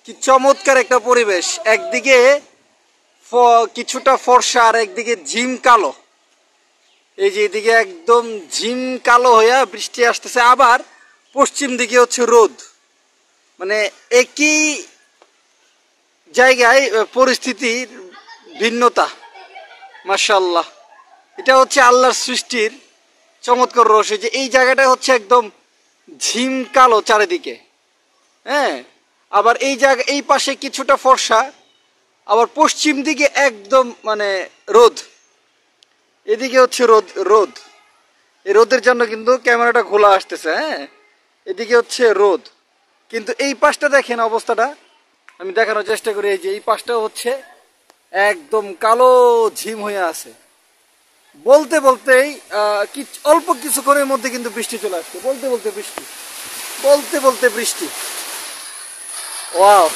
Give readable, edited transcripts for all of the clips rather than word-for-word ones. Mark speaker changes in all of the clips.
Speaker 1: কি চমৎকার একটা পরিবেশ, একদিকে কিছুটা ফর্সা আর একদিকে ঝিম কালো। এই যে এদিকে একদম ঝিম কালো হইয়া বৃষ্টি আসতেছে, আবার পশ্চিম দিকে হচ্ছে রোদ। মানে একই জায়গায় পরিস্থিতির ভিন্নতা। মাশাআল্লাহ, এটা হচ্ছে আল্লাহর সৃষ্টির চমৎকার রহস্য যে এই জায়গাটা হচ্ছে একদম ঝিম কালো চারিদিকে। হ্যাঁ, আবার এই জায়গা এই পাশে কিছুটা ফর্সা, আবার পশ্চিম দিকে একদম মানে রোদ, এদিকে হচ্ছে রোদ। এই রোদের জন্য কিন্তু ক্যামেরাটা খোলা আসতেছে। হ্যাঁ, এদিকে হচ্ছে রোদ, কিন্তু এই পাশটা দেখেন অবস্থাটা, আমি দেখানোর চেষ্টা করি। এই যে এই পাশটা হচ্ছে একদম কালো ঝিম হয়ে আছে। বলতে বলতেই অল্প কিছুক্ষণের মধ্যে কিন্তু বৃষ্টি চলে আসছে। বলতে বলতে বৃষ্টি। Wow,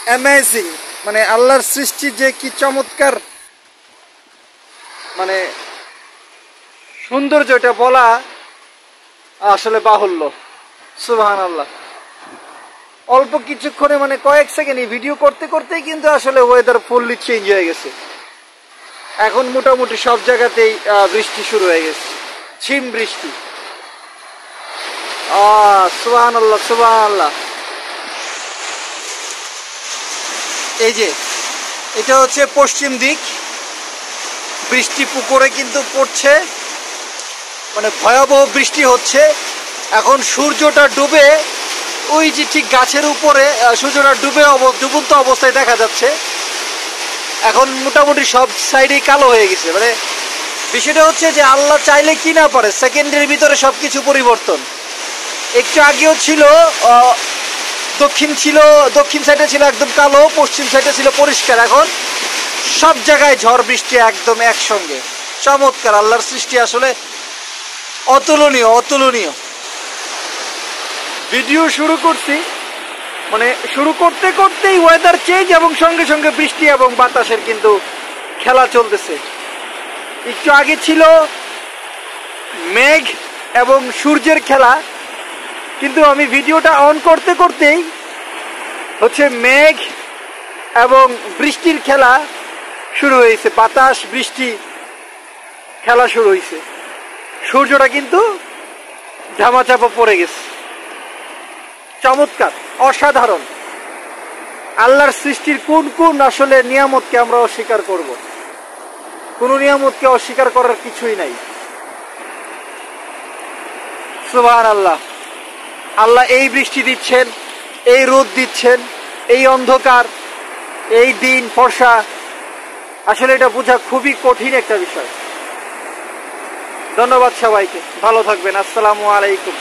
Speaker 1: amazing! মানে আল্লাহর সৃষ্টি যে কি চমৎকার, মানে সৌন্দর্য, এটা বলা আসলে বাহুল্য। সুবহানাল্লাহ। অল্প কিছুক্ষণে মানে কয়েক সেকেন্ড ভিডিও করতে করতেই কিন্তু আসলে ওয়েদার ফুললি চেঞ্জ হয়ে গেছে। এখন মোটামুটি সব জায়গাতেই বৃষ্টি শুরু হয়ে গেছে, ঝিম বৃষ্টি। সুবহানাল্লাহ, সুবহানাল্লাহ। এই যে এটা হচ্ছে পশ্চিম দিক, বৃষ্টি পুকুরে কিন্তু পড়ছে, মানে ভয়াবহ বৃষ্টি হচ্ছে। এখন সূর্যটা ডুবে, ওই যে ঠিক গাছের উপরে সূর্যটা ডুবন্ত অবস্থায় দেখা যাচ্ছে। এখন মোটামুটি সব সাইডেই কালো হয়ে গেছে। মানে বিষয়টা হচ্ছে যে আল্লাহ চাইলে কি না পারে, সেকেন্ডের ভিতরে সবকিছু পরিবর্তন। একটু আগেও ছিল দক্ষিণ সাইডে ছিল একদম কালো, পশ্চিম সাইডে ছিল পরিষ্কার। এখন সব জায়গায় ঝড় বৃষ্টি একদম একসঙ্গে। চমৎকার, আল্লাহর সৃষ্টি আসলে অতুলনীয়, অতুলনীয়। ভিডিও শুরু করছি, মানে শুরু করতে করতেই ওয়েদার চেঞ্জ, এবং সঙ্গে সঙ্গে বৃষ্টি এবং বাতাসের কিন্তু খেলা চলতেছে। একটু আগে ছিল মেঘ এবং সূর্যের খেলা, কিন্তু আমি ভিডিওটা অন করতে করতেই হচ্ছে মেঘ এবং বৃষ্টির খেলা শুরু হয়েছে। বাতাস বৃষ্টি খেলা শুরু হয়েছে। সূর্যটা কিন্তু ধামাচাপা পড়ে গেছে। চমৎকার, অসাধারণ। আল্লাহর সৃষ্টির কোন কোন আসলে নিয়ামতকে আমরা অস্বীকার করব? কোন নিয়ামতকে অস্বীকার করার কিছুই নাই। সুবহানাল্লাহ। আল্লাহ এই বৃষ্টি দিচ্ছেন, এই রোদ দিচ্ছেন, এই অন্ধকার, এই দিন ফর্সা, আসলে এটা বোঝা খুবই কঠিন একটা বিষয়। ধন্যবাদ সবাইকে, ভালো থাকবেন। আসসালামু আলাইকুম।